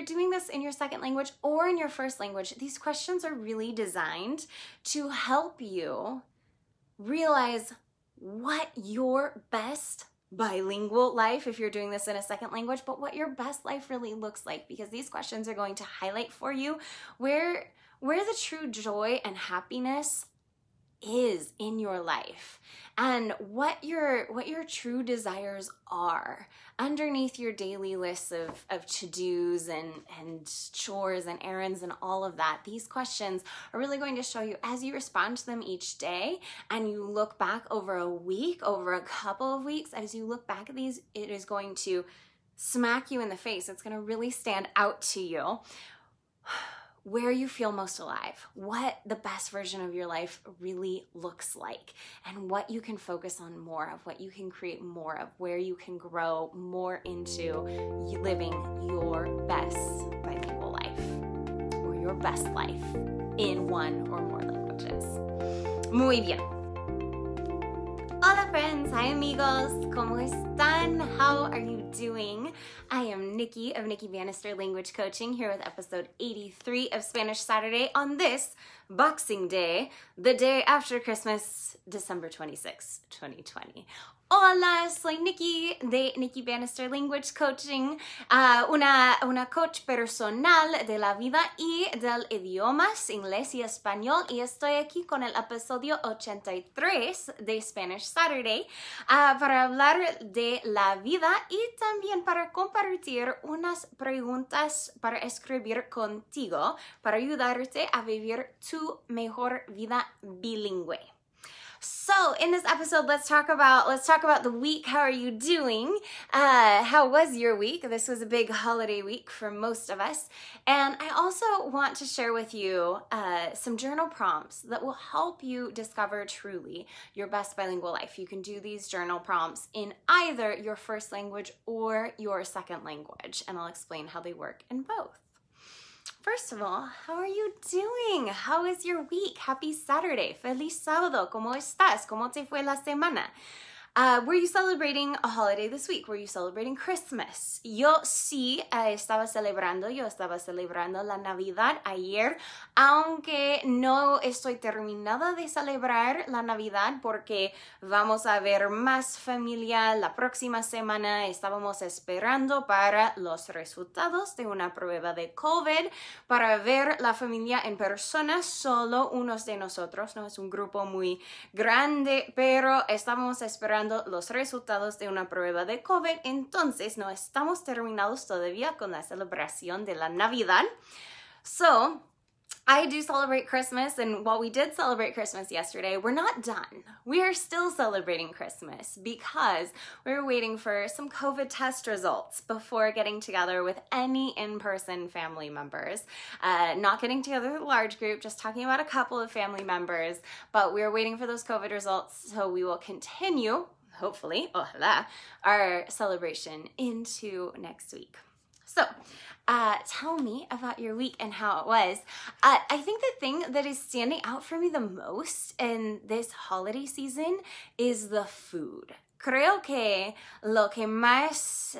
doing this in your second language or in your first language, these questions are really designed to help you realize what your best bilingual life, if you're doing this in a second language, but what your best life really looks like, because these questions are going to highlight for you where the true joy and happiness is in your life and what your true desires are underneath your daily lists of to-dos and chores and errands and all of that. These questions are really going to show you as you respond to them each day and you look back over a week, over a couple of weeks, as you look back at these, it is going to smack you in the face. It's going to really stand out to you where you feel most alive, what the best version of your life really looks like, and what you can focus on more of, what you can create more of, where you can grow more into living your best bilingual life, or your best life in one or more languages. Muy bien. Hola friends, hi amigos, ¿cómo están? How are you doing? I am Nikki of Nikki Bannister Language Coaching, here with episode 83 of Spanish Saturday on this Boxing Day, the day after Christmas, December 26, 2020. Hola, soy Nikki de Nikki Bannister Language Coaching, una coach personal de la vida y del idiomas inglés y español, y estoy aquí con el episodio 83 de Spanish Saturday para hablar de la vida y también para compartir unas preguntas para escribir contigo para ayudarte a vivir tu mejor vida bilingüe. So in this episode, let's talk about the week. How are you doing? How was your week? This was a big holiday week for most of us. And I also want to share with you some journal prompts that will help you discover truly your best bilingual life. You can do these journal prompts in either your first language or your second language, and I'll explain how they work in both. First of all, how are you doing? How is your week? Happy Saturday. Feliz sábado. ¿Cómo estás? ¿Cómo te fue la semana? Were you celebrating a holiday this week? Were you celebrating Christmas? Yo sí estaba celebrando la Navidad ayer, aunque no estoy terminada de celebrar la Navidad porque vamos a ver más familia la próxima semana. Estábamos esperando para los resultados de una prueba de COVID para ver la familia en persona, solo unos de nosotros, no es un grupo muy grande, pero estábamos esperando los resultados de una prueba de COVID, entonces no estamos terminados todavía con la celebración de la Navidad. So, I do celebrate Christmas, and while we did celebrate Christmas yesterday, we're not done. We are still celebrating Christmas because we're waiting for some COVID test results before getting together with any in-person family members. Not getting together with a large group, just talking about a couple of family members, but we're waiting for those COVID results, so we will continue, hopefully, hola, our celebration into next week. So, tell me about your week and how it was. I think the thing that is standing out for me the most in this holiday season is the food. Creo que lo que más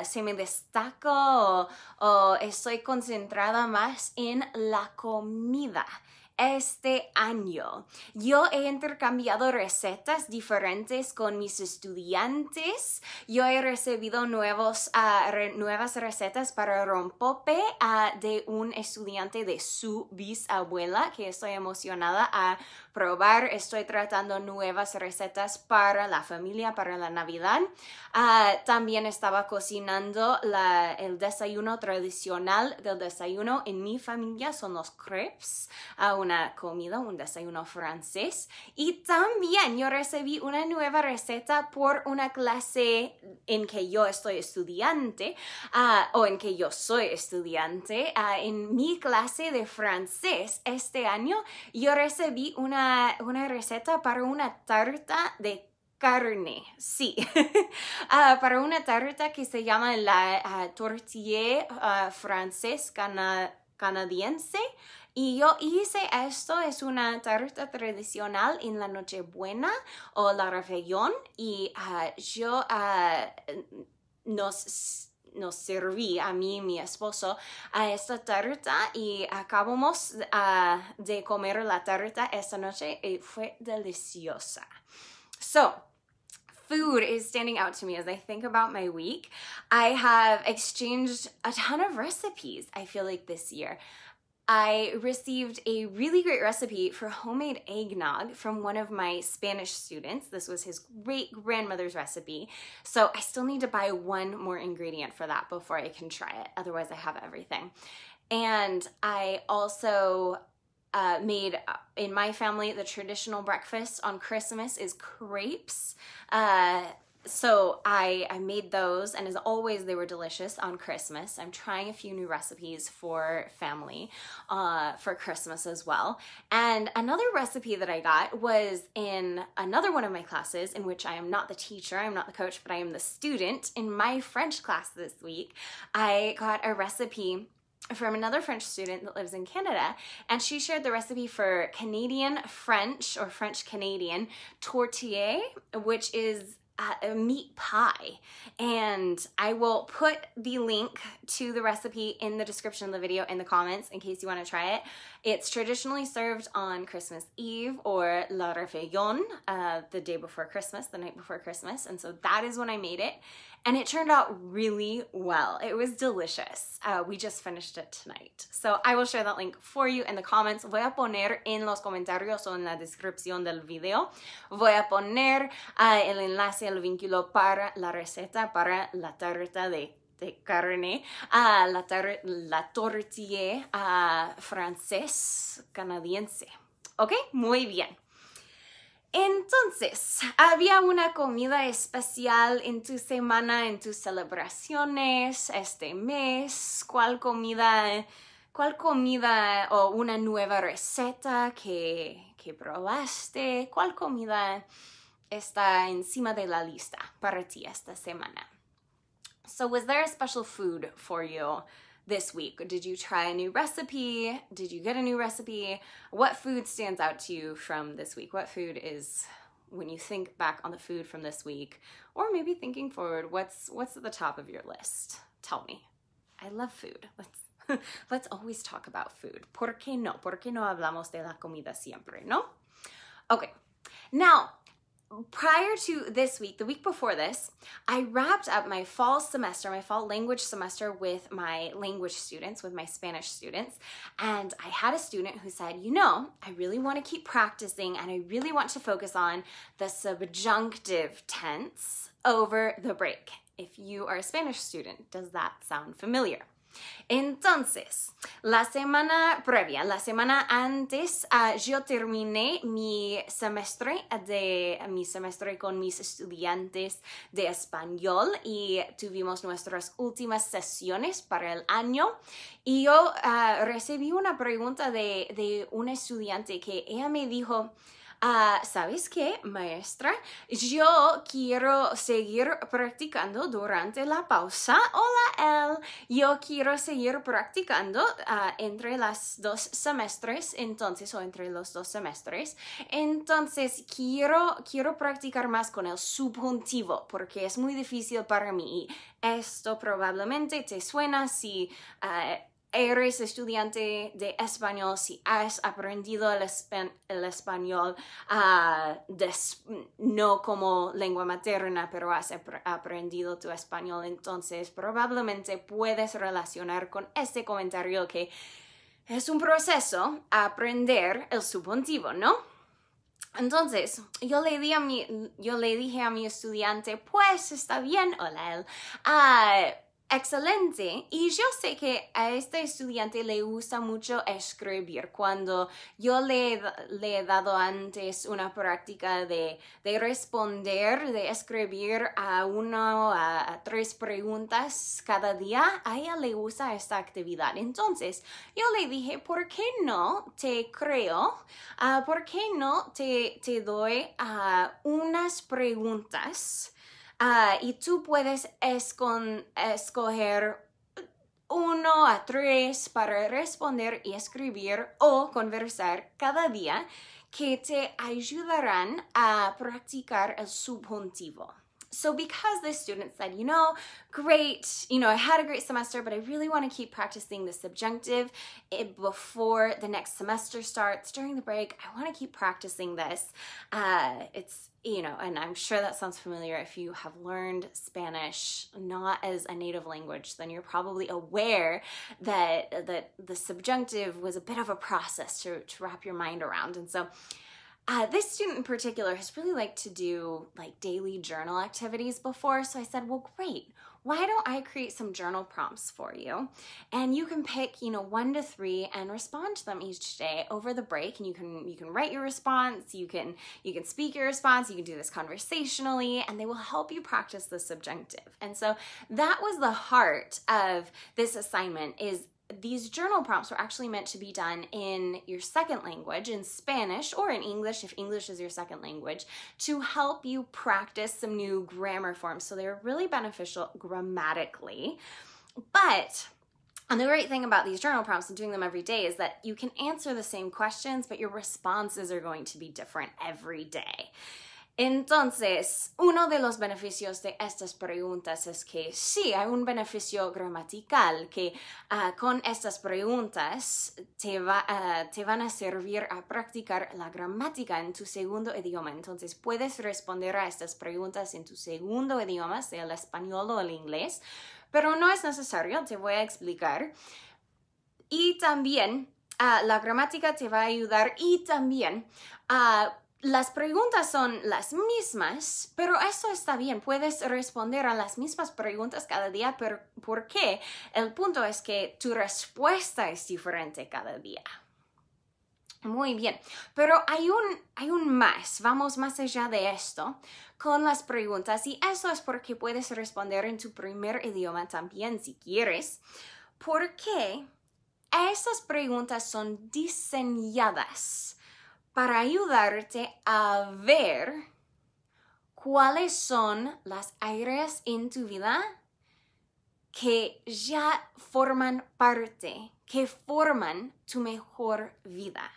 se me destaca o estoy concentrada más en la comida. Este año yo he intercambiado recetas diferentes con mis estudiantes. Yo he recibido nuevas recetas para rompope de un estudiante de su bisabuela que estoy emocionada a probar. Estoy tratando nuevas recetas para la familia, para la Navidad. También estaba cocinando el desayuno tradicional del desayuno en mi familia, son los crepes, una comida, un desayuno francés. Y también yo recibí una nueva receta por una clase en que yo estoy estudiante, o en que yo soy estudiante. En mi clase de francés este año yo recibí una receta para una tarta de carne, sí, para una tarta que se llama la tortilla francés canadiense. Y yo hice esto, es una tarta tradicional en la Nochebuena o la Réveillon, y nos serví a mí y mi esposo a esta tarta y acabamos de comer la tarta esta noche y fue deliciosa. So, food is standing out to me as I think about my week. I have exchanged a ton of recipes, I feel like, this year. I received a really great recipe for homemade eggnog from one of my Spanish students. This was his great-grandmother's recipe. So I still need to buy one more ingredient for that before I can try it. Otherwise, I have everything. And I also made, in my family, the traditional breakfast on Christmas is crepes. So I made those, and as always, they were delicious on Christmas. I'm trying a few new recipes for family for Christmas as well. And another recipe that I got was in another one of my classes, in which I am not the teacher, I'm not the coach, but I am the student. In my French class this week, I got a recipe from another French student that lives in Canada, and she shared the recipe for Canadian French or French Canadian tortilla, which is a meat pie. And I will put the link to the recipe in the description of the video in the comments in case you want to try it. It's traditionally served on Christmas Eve or La Réveillon, the day before Christmas, the night before Christmas. And so that is when I made it. And it turned out really well. It was delicious. We just finished it tonight. So I will share that link for you in the comments. Voy a poner en los comentarios o en la descripción del video. Voy a poner el enlace, el vínculo para la receta para la tarta de carne, la tortilla francés canadiense. ¿Ok? Muy bien. Entonces, ¿había una comida especial en tu semana, en tus celebraciones este mes? ¿Cuál comida o una nueva receta que probaste? ¿Cuál comida está encima de la lista para ti esta semana? So, was there a special food for you this week? Did you try a new recipe? Did you get a new recipe? What food stands out to you from this week? What food is, when you think back on the food from this week, or maybe thinking forward, what's at the top of your list? Tell me. I love food. Let's always talk about food. ¿Por qué no? ¿Por qué no hablamos de la comida siempre, no? Okay. Now, prior to this week, the week before this, I wrapped up my fall semester, my fall language semester with my language students, with my Spanish students. And I had a student who said, you know, I really want to keep practicing and I really want to focus on the subjunctive tense over the break. If you are a Spanish student, does that sound familiar? Entonces, la semana previa, la semana antes, yo terminé mi semestre con mis estudiantes de español y tuvimos nuestras últimas sesiones para el año. Y yo recibí una pregunta de una estudiante que ella me dijo, ¿sabes qué, maestra? Yo quiero seguir practicando durante la pausa. Hola, yo quiero seguir practicando entre los dos semestres, entonces, o entre los dos semestres. Entonces, quiero practicar más con el subjuntivo, porque es muy difícil para mí. Y esto probablemente te suena si eres estudiante de español, si has aprendido el español no como lengua materna, pero has aprendido tu español, entonces probablemente puedes relacionar con este comentario que es un proceso aprender el subjuntivo, ¿no? Entonces, yo le dije a mi estudiante, pues está bien, hola, excelente. Y yo sé que a este estudiante le gusta mucho escribir. Cuando yo le he dado antes una práctica de responder, de escribir a 3 preguntas cada día, a ella le gusta esta actividad. Entonces, yo le dije, ¿por qué no te creo? ¿Por qué no te doy unas preguntas? Y tú puedes escoger 1 a 3 para responder y escribir o conversar cada día que te ayudarán a practicar el subjuntivo. So because this student said, great, I had a great semester, but I really want to keep practicing the subjunctive before the next semester starts, during the break, I want to keep practicing this. It's, and I'm sure that sounds familiar. If you have learned Spanish not as a native language, then you're probably aware that the subjunctive was a bit of a process to wrap your mind around. And so this student in particular has really liked to do like daily journal activities before. So I said, well, great. Why don't I create some journal prompts for you? And you can pick, 1 to 3 and respond to them each day over the break. And you can write your response. You can speak your response. You can do this conversationally, and they will help you practice the subjunctive. And so that was the heart of this assignment. Is these journal prompts were actually meant to be done in your second language, in Spanish or in English, if English is your second language, to help you practice some new grammar forms. So they're really beneficial grammatically. But and the great thing about these journal prompts and doing them every day is that you can answer the same questions, but your responses are going to be different every day. Entonces, uno de los beneficios de estas preguntas es que sí, hay un beneficio gramatical que con estas preguntas te van a servir a practicar la gramática en tu segundo idioma. Entonces, puedes responder a estas preguntas en tu segundo idioma, sea el español o el inglés, pero no es necesario, te voy a explicar. Y también la gramática te va a ayudar y también las preguntas son las mismas, pero eso está bien. Puedes responder a las mismas preguntas cada día, pero ¿por qué? El punto es que tu respuesta es diferente cada día. Muy bien, pero hay un más. Vamos más allá de esto con las preguntas, y eso es porque puedes responder en tu primer idioma también si quieres, porque esas preguntas son diseñadas para ayudarte a ver cuáles son las áreas en tu vida que ya forman parte, que forman tu mejor vida.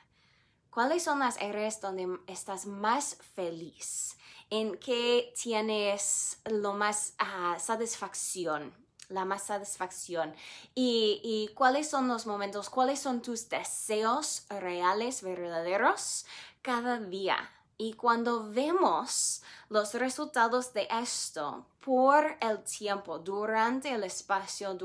¿Cuáles son las áreas donde estás más feliz? ¿En qué tienes lo más satisfacción? La más satisfacción. ¿Y cuáles son los momentos, cuáles son tus deseos reales, verdaderos cada día? Y cuando vemos los resultados de esto por el tiempo, durante el espacio,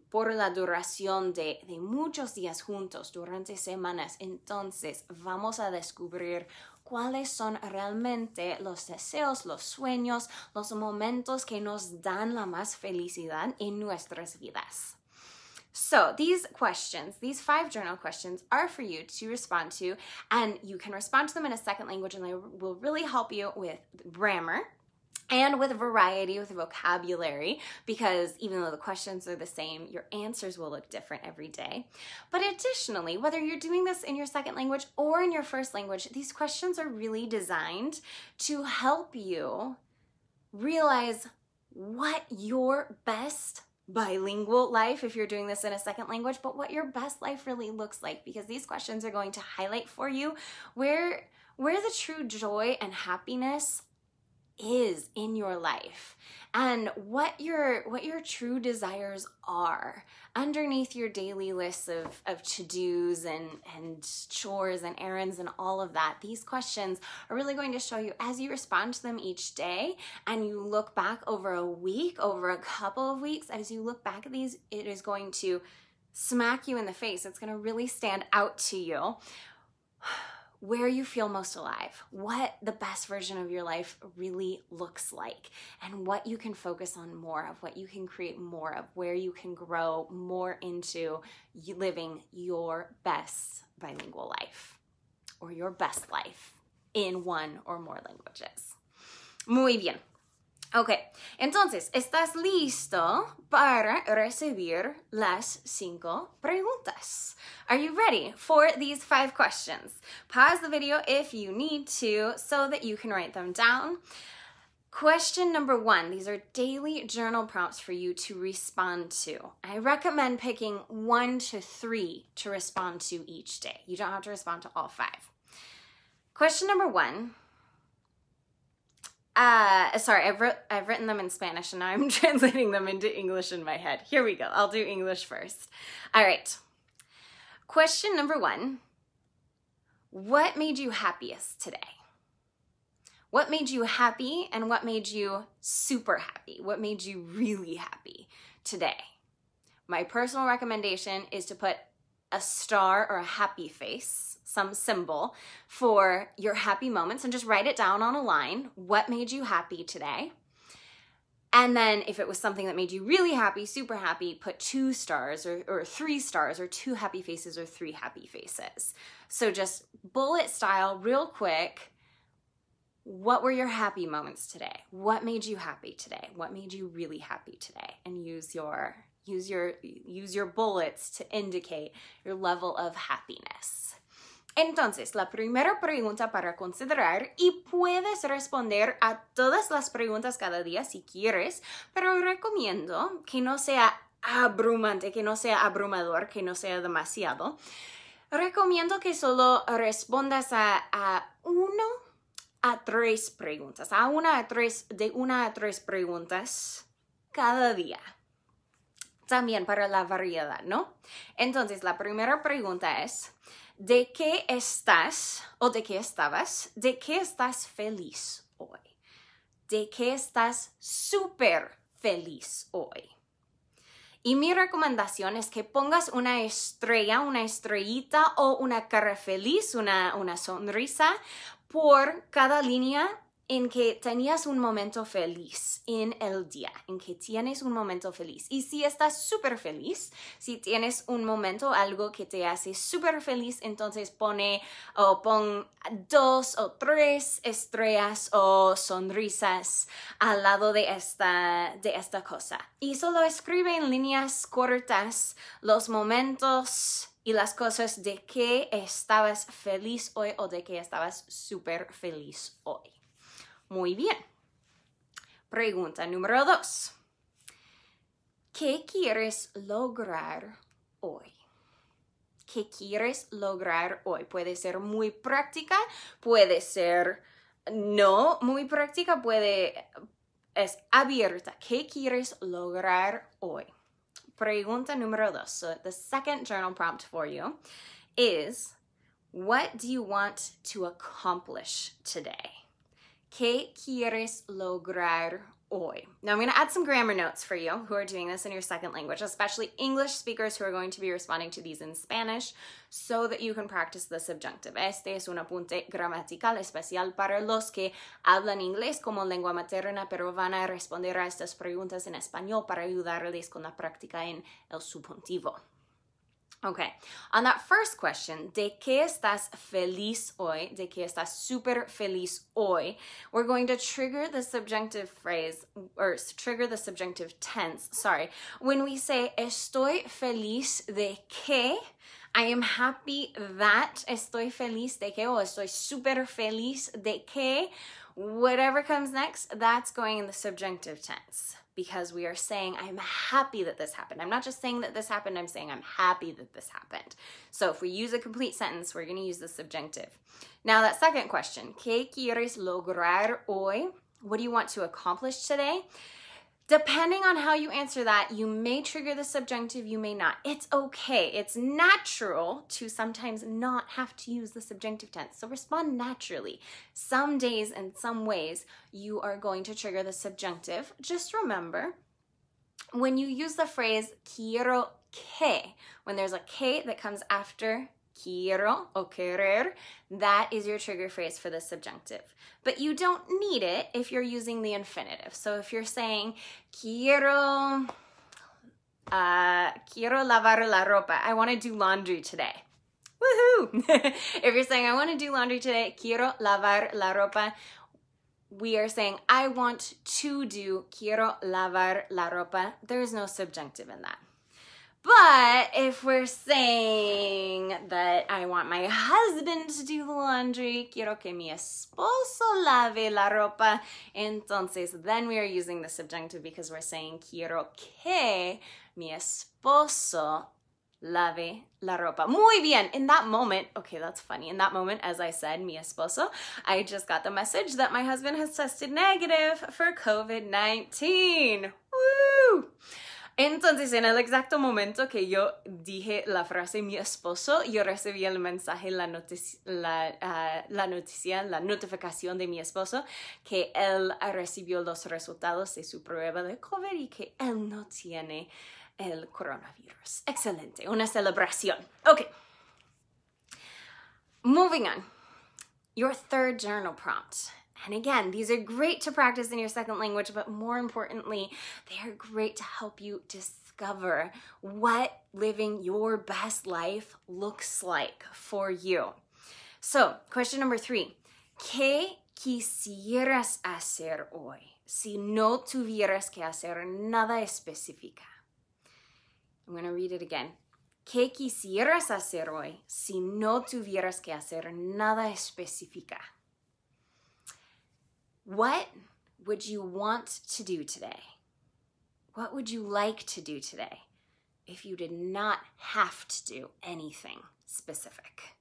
por la duración de muchos días juntos, durante semanas, entonces vamos a descubrir cuáles son realmente los deseos, los sueños, los momentos que nos dan la más felicidad en nuestras vidas. So these questions, these 5 journal questions are for you to respond to, and you can respond to them in a second language, and they will really help you with grammar and with variety, with vocabulary, because even though the questions are the same, your answers will look different every day. But additionally, whether you're doing this in your second language or in your first language, these questions are really designed to help you realize what your best bilingual life, if you're doing this in a second language, but what your best life really looks like, because these questions are going to highlight for you where the true joy and happiness is in your life, and what your true desires are underneath your daily lists of to-dos and chores and errands and all of that. These questions are really going to show you as you respond to them each day, and you look back over a week, over a couple of weeks, as you look back at these, it is going to smack you in the face. It's going to really stand out to you where you feel most alive, what the best version of your life really looks like, and what you can focus on more of, what you can create more of, where you can grow more into living your best bilingual life, or your best life in 1 or more languages. Muy bien. Ok, entonces, ¿estás listo para recibir las 5 preguntas? Are you ready for these 5 questions? Pause the video if you need to so that you can write them down. Question number 1, these are daily journal prompts for you to respond to. I recommend picking 1 to 3 to respond to each day. You don't have to respond to all 5. Question number 1. Sorry, I've written them in Spanish and now I'm translating them into English in my head. Here we go. I'll do English first. All right. Question number 1. What made you happiest today? What made you happy and what made you super happy? What made you really happy today? My personal recommendation is to put a star or a happy face, some symbol for your happy moments, and just write it down on a line. What made you happy today? And then if it was something that made you really happy, super happy, put 2 stars or 3 stars or 2 happy faces or 3 happy faces. So just bullet style, real quick. What were your happy moments today? What made you happy today? What made you really happy today? And use your bullets to indicate your level of happiness. Entonces, la primera pregunta para considerar, y puedes responder a todas las preguntas cada día si quieres, pero recomiendo que no sea abrumante, que no sea abrumador, que no sea demasiado. Recomiendo que solo respondas a 1 a 3 preguntas, de 1 a 3 preguntas cada día. También para la variedad, ¿no? Entonces, la primera pregunta es, ¿de qué estás o de qué estabas? ¿De qué estás feliz hoy? ¿De qué estás súper feliz hoy? Y mi recomendación es que pongas una estrella, una estrellita o una cara feliz, una sonrisa por cada línea en que tenías un momento feliz en el día, en que tienes un momento feliz. Y si estás súper feliz, si tienes un momento, algo que te hace súper feliz, entonces pon 2 o 3 estrellas o sonrisas al lado de esta cosa. Y solo escribe en líneas cortas los momentos y las cosas de que estabas feliz hoy o de que estabas súper feliz hoy. Muy bien. Pregunta número 2. ¿Qué quieres lograr hoy? ¿Qué quieres lograr hoy? Puede ser muy práctica, puede ser no muy práctica, es abierta. ¿Qué quieres lograr hoy? Pregunta número 2. So the second journal prompt for you is, what do you want to accomplish today? ¿Qué quieres lograr hoy? Now I'm going to add some grammar notes for you who are doing this in your second language, especially English speakers who are going to be responding to these in Spanish, so that you can practice the subjunctive. Este es un apunte gramatical especial para los que hablan inglés como lengua materna, pero van a responder a estas preguntas en español para ayudarles con la práctica en el subjuntivo. Okay, on that first question, ¿de qué estás feliz hoy? ¿De qué estás súper feliz hoy? We're going to trigger the subjunctive phrase, or trigger the subjunctive tense, sorry. When we say, estoy feliz de que, I am happy that, estoy feliz de que, o estoy súper feliz de que, whatever comes next, that's going in the subjunctive tense. Because we are saying, I'm happy that this happened. I'm not just saying that this happened, I'm saying I'm happy that this happened. So if we use a complete sentence, we're going to use the subjunctive. Now that second question, ¿qué quieres lograr hoy? What do you want to accomplish today? Depending on how you answer that, you may trigger the subjunctive, you may not. It's okay. It's natural to sometimes not have to use the subjunctive tense. So respond naturally. Some days and some ways you are going to trigger the subjunctive. Just remember, when you use the phrase quiero que, when there's a que that comes after quiero o querer, that is your trigger phrase for the subjunctive. But you don't need it if you're using the infinitive. So if you're saying quiero lavar la ropa, I want to do laundry today. Woohoo! If you're saying I want to do laundry today, quiero lavar la ropa, we are saying I want to do quiero lavar la ropa. There's no subjunctive in that. But if we're saying that I want my husband to do the laundry, quiero que mi esposo lave la ropa, entonces then we are using the subjunctive because we're saying quiero que mi esposo lave la ropa. Muy bien. In that moment, okay, that's funny. In that moment, as I said, mi esposo, I just got the message that my husband has tested negative for COVID-19. Woo! Entonces, en el exacto momento que yo dije la frase mi esposo, yo recibí el mensaje, la notificación de mi esposo, que él recibió los resultados de su prueba de COVID y que él no tiene el coronavirus. Excelente, una celebración. Okay. Moving on. Your third journal prompt. And again, these are great to practice in your second language, but more importantly, they are great to help you discover what living your best life looks like for you. So, question number 3. ¿Qué quisieras hacer hoy si no tuvieras que hacer nada específico? I'm going to read it again. ¿Qué quisieras hacer hoy si no tuvieras que hacer nada específico? What would you want to do today? What would you like to do today if you did not have to do anything specific?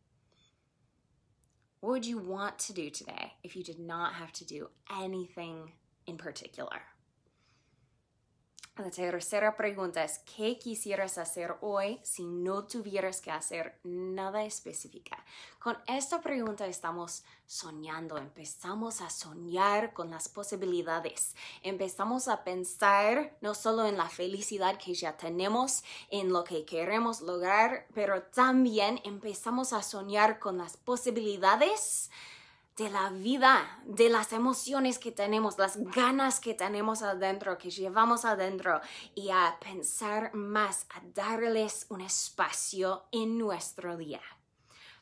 What would you want to do today if you did not have to do anything in particular? La tercera pregunta es, ¿qué quisieras hacer hoy si no tuvieras que hacer nada específico? Con esta pregunta estamos soñando, empezamos a soñar con las posibilidades, empezamos a pensar no solo en la felicidad que ya tenemos, en lo que queremos lograr, pero también empezamos a soñar con las posibilidades de la vida, de las emociones que tenemos, las ganas que tenemos adentro, que llevamos adentro, y a pensar más, a darles un espacio en nuestro día.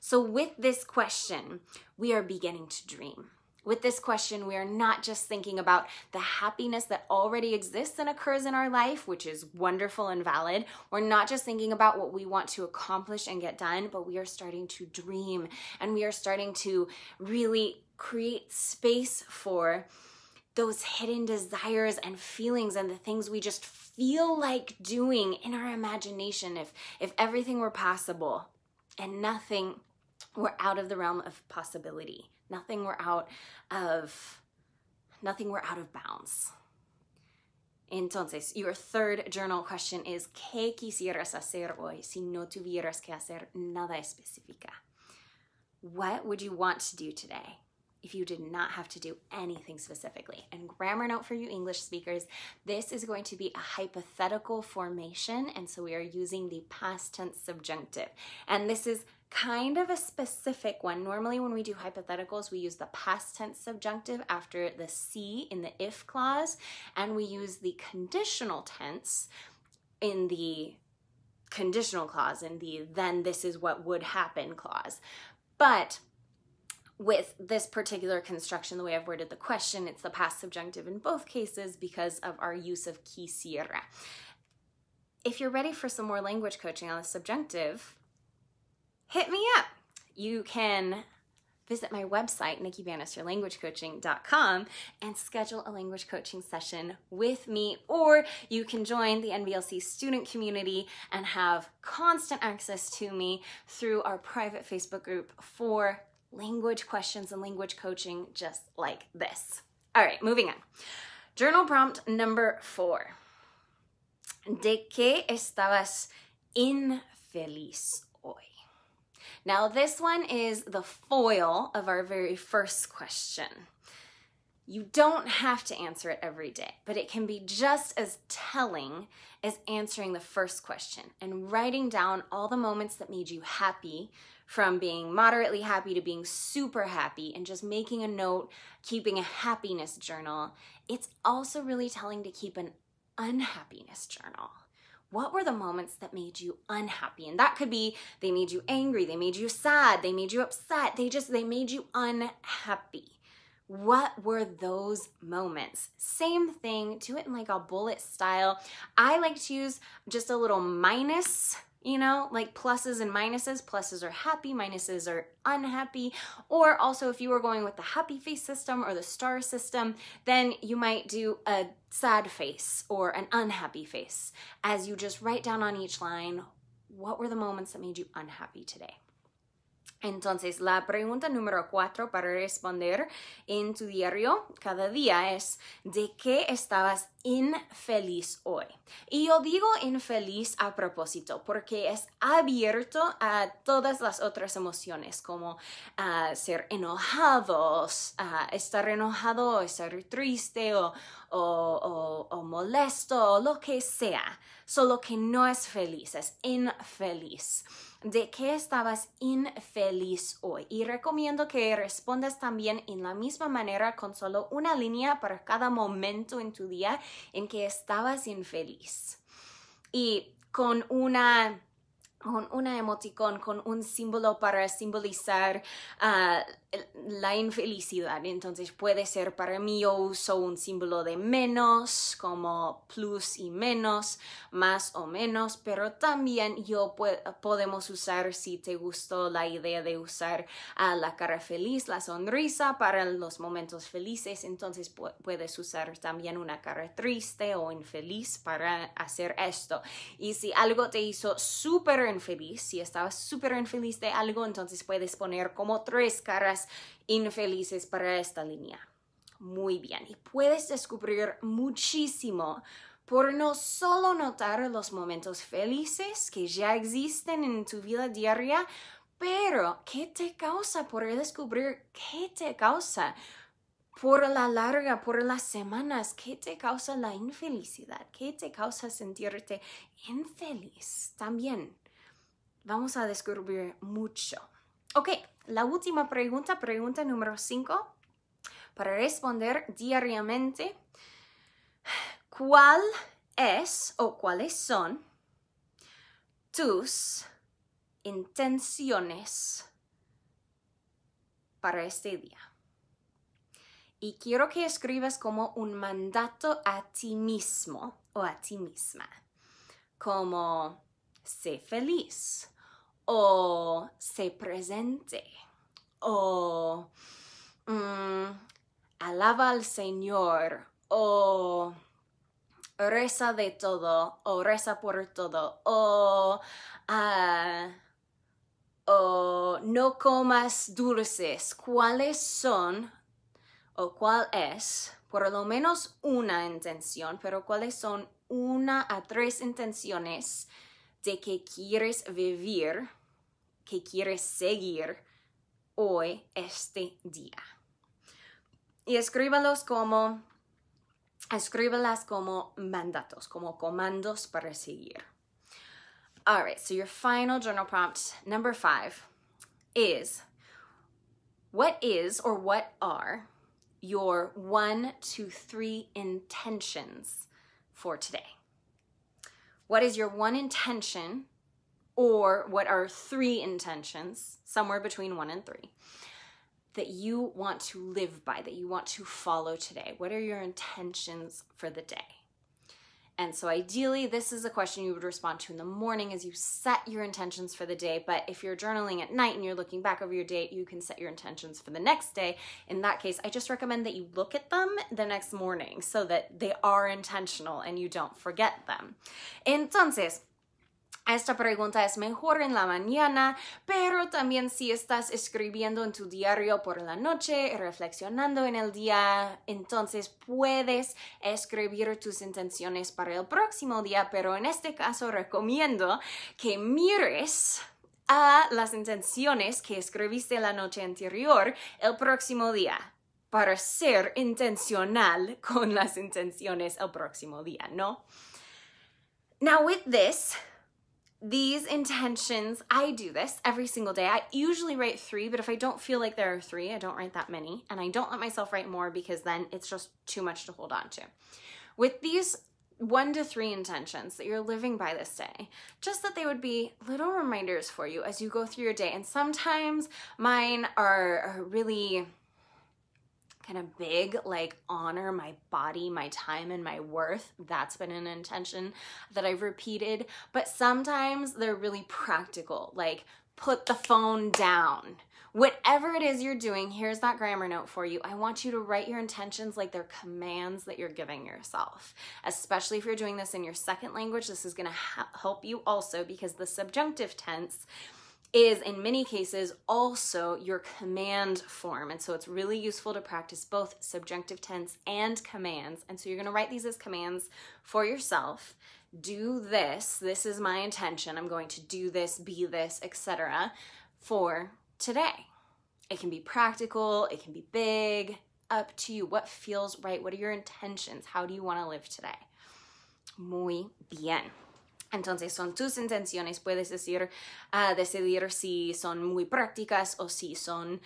So with this question, we are beginning to dream. With this question, we are not just thinking about the happiness that already exists and occurs in our life, which is wonderful and valid. We're not just thinking about what we want to accomplish and get done, but we are starting to dream, and we are starting to really create space for those hidden desires and feelings and the things we just feel like doing in our imagination if everything were possible and nothing were out of the realm of possibility. Nothing were out of bounds. Entonces, your third journal question is, ¿qué quisieras hacer hoy si no tuvieras que hacer nada específico? What would you want to do today if you did not have to do anything specifically? And grammar note for you English speakers, this is going to be a hypothetical formation, and so we are using the past tense subjunctive. And this is kind of a specific one. Normally when we do hypotheticals, we use the past tense subjunctive after the C in the if clause, and we use the conditional tense in the conditional clause, in the then this is what would happen clause. But with this particular construction, the way I've worded the question, it's the past subjunctive in both cases because of our use of quisiera. If you're ready for some more language coaching on the subjunctive, hit me up. You can visit my website, NikkiBannisterLanguageCoaching.com, and schedule a language coaching session with me, or you can join the NBLC student community and have constant access to me through our private Facebook group for language questions and language coaching just like this. All right, moving on. Journal prompt number 4. ¿De qué estabas infeliz hoy? Now this one is the foil of our very first question. You don't have to answer it every day, but it can be just as telling as answering the first question and writing down all the moments that made you happy, from being moderately happy to being super happy, and just making a note, keeping a happiness journal. It's also really telling to keep an unhappiness journal. What were the moments that made you unhappy? And that could be they made you angry, they made you sad, they made you upset, they made you unhappy. What were those moments? Same thing, do it in like a bullet style. I like to use just a little minus, you know, like pluses and minuses. Pluses are happy, minuses are unhappy. Or also if you were going with the happy face system or the star system, then you might do a sad face or an unhappy face as you just write down on each line what were the moments that made you unhappy today? Entonces, la pregunta número 4 para responder en tu diario cada día es, ¿de qué estabas infeliz hoy? Y yo digo infeliz a propósito porque es abierto a todas las otras emociones, como ser enojados, estar enojado, estar triste o molesto, o lo que sea. Solo que no es feliz, es infeliz. ¿De qué estabas infeliz hoy? Y recomiendo que respondas también en la misma manera con solo una línea para cada momento en tu día en que estabas infeliz. Y con una emoticón, con un símbolo para simbolizar la infelicidad. Entonces puede ser, para mí yo uso un símbolo de menos, como plus y menos, más o menos, pero también podemos usar, si te gustó la idea de usar la cara feliz, la sonrisa para los momentos felices, entonces puedes usar también una cara triste o infeliz para hacer esto. Y si algo te hizo súper infeliz, si estabas súper infeliz de algo, entonces puedes poner como 3 caras infelices para esta línea. Muy bien, y puedes descubrir muchísimo por no solo notar los momentos felices que ya existen en tu vida diaria, pero ¿qué te causa? Poder descubrir qué te causa por la larga, por las semanas, qué te causa la infelicidad, qué te causa sentirte infeliz. También vamos a descubrir mucho. Ok, la última pregunta número 5, para responder diariamente, ¿cuál es o cuáles son tus intenciones para este día? Y quiero que escribas como un mandato a ti mismo o a ti misma, como sé feliz, o sé presente, o alaba al Señor, o reza de todo, o reza por todo, o no comas dulces. ¿Cuáles son o cuál es, por lo menos una intención, pero cuáles son 1 a 3 intenciones de que quieres vivir, que quieres seguir hoy, este día? Y escríbalas como mandatos, como comandos para seguir. All right, so your final journal prompt, number 5, is, what is or what are your 1 to 3 intentions for today? What is your 1 intention, or what are 3 intentions, somewhere between 1 and 3, that you want to live by, that you want to follow today? What are your intentions for the day? And so ideally, this is a question you would respond to in the morning as you set your intentions for the day. But if you're journaling at night and you're looking back over your day, you can set your intentions for the next day. In that case, I just recommend that you look at them the next morning so that they are intentional and you don't forget them. Entonces, esta pregunta es mejor en la mañana, pero también si estás escribiendo en tu diario por la noche, reflexionando en el día, entonces puedes escribir tus intenciones para el próximo día, pero en este caso recomiendo que mires a las intenciones que escribiste la noche anterior el próximo día, para ser intencional con las intenciones el próximo día, ¿no? Now with these intentions, I do this every single day. I usually write 3, but if I don't feel like there are 3, I don't write that many. And I don't let myself write more because then it's just too much to hold on to. With these 1 to 3 intentions that you're living by this day, just that they would be little reminders for you as you go through your day. And sometimes mine are really kind of big, like honor my body, my time, and my worth. That's been an intention that I've repeated. But sometimes they're really practical, like put the phone down, Whatever it is you're doing, here's that grammar note for you. I want you to write your intentions like they're commands that you're giving yourself. Especially if you're doing this in your second language, this is going to help you also because the subjunctive tense is in many cases also your command form. And so it's really useful to practice both subjunctive tense and commands. And so you're going to write these as commands for yourself. Do this. This is my intention. I'm going to do this, be this, etc. for today. It can be practical, it can be big, up to you. What feels right? What are your intentions? How do you want to live today? Muy bien. Entonces son tus intenciones. Puedes decidir si son muy prácticas o si son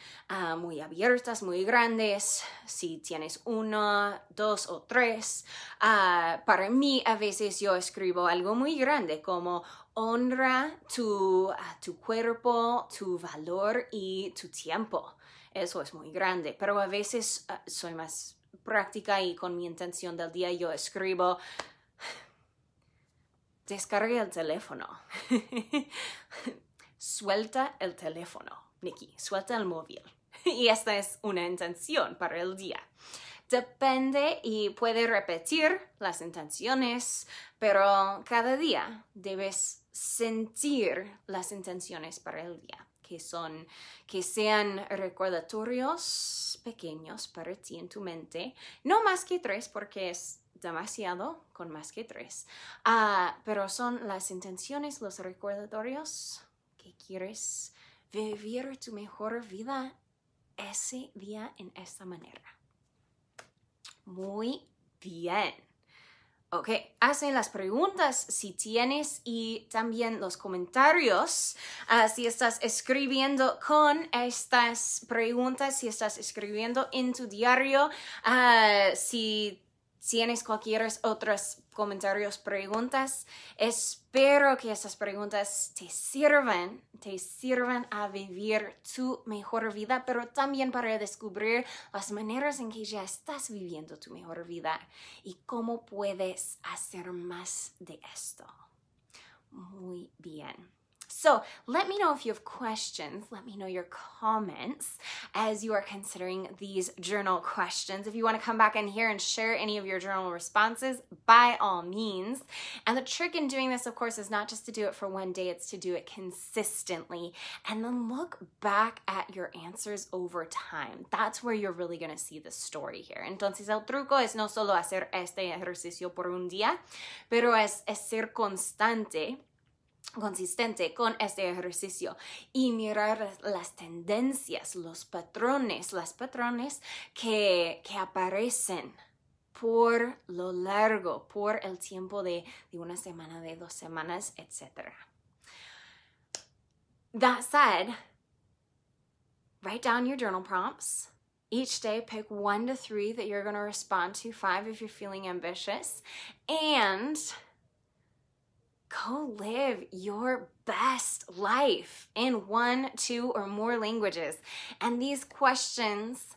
muy abiertas, muy grandes, si tienes uno, dos o tres. Para mí, a veces yo escribo algo muy grande como honra tu cuerpo, tu valor y tu tiempo. Eso es muy grande, pero a veces soy más práctica y con mi intención del día yo escribo descargue el teléfono. Suelta el teléfono, Nikki. Suelta el móvil. Y esta es una intención para el día. Depende y puede repetir las intenciones, pero cada día debes sentir las intenciones para el día, que sean recordatorios pequeños para ti en tu mente, no más que 3 porque es demasiado con más que 3, pero son las intenciones, los recordatorios que quieres vivir tu mejor vida ese día en esta manera. Muy bien. Ok, hacen las preguntas si tienes y también los comentarios. Si estás escribiendo con estas preguntas, si estás escribiendo en tu diario, si tienes cualquier otros comentarios, preguntas, espero que estas preguntas te sirvan a vivir tu mejor vida, pero también para descubrir las maneras en que ya estás viviendo tu mejor vida y cómo puedes hacer más de esto. Muy bien. So let me know if you have questions. Let me know your comments as you are considering these journal questions. If you want to come back in here and share any of your journal responses, by all means. And the trick in doing this, of course, is not just to do it for one day, it's to do it consistently and then look back at your answers over time. That's where you're really going to see the story here. Entonces, el truco es no solo hacer este ejercicio por un día, pero es ser consistente con este ejercicio y mirar las tendencias, los patrones, las patrones que aparecen por lo largo, por el tiempo de una semana, de 2 semanas, etc. That said, write down your journal prompts. Each day, pick 1 to 3 that you're going to respond to, 5 if you're feeling ambitious, and go live your best life in 1, 2, or more languages. And these questions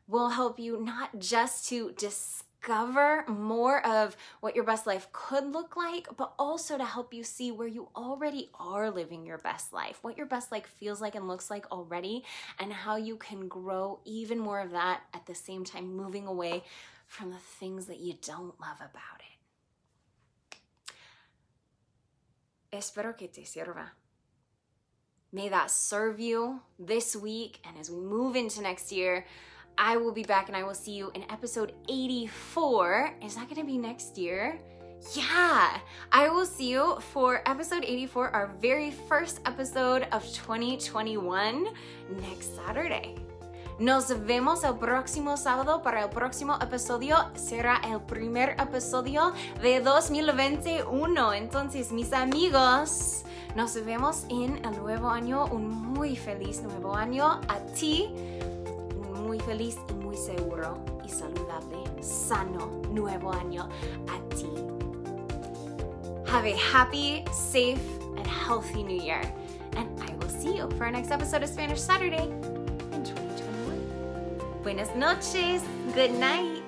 will help you not just to discover more of what your best life could look like, but also to help you see where you already are living your best life, what your best life feels like and looks like already, and how you can grow even more of that at the same time moving away from the things that you don't love about it. Espero que te sirva. May that serve you this week, and as we move into next year, I will be back and I will see you in episode 84. Is that going to be next year? Yeah, I will see you for episode 84, our very first episode of 2021, next Saturday. Nos vemos el próximo sábado para el próximo episodio. Será el primer episodio de 2021. Entonces, mis amigos, nos vemos en el nuevo año. Un muy feliz nuevo año a ti. Un muy feliz y muy seguro y saludable, sano nuevo año a ti. Have a happy, safe, and healthy new year. And I will see you for our next episode of Spanish Saturday. Buenas noches. Good night.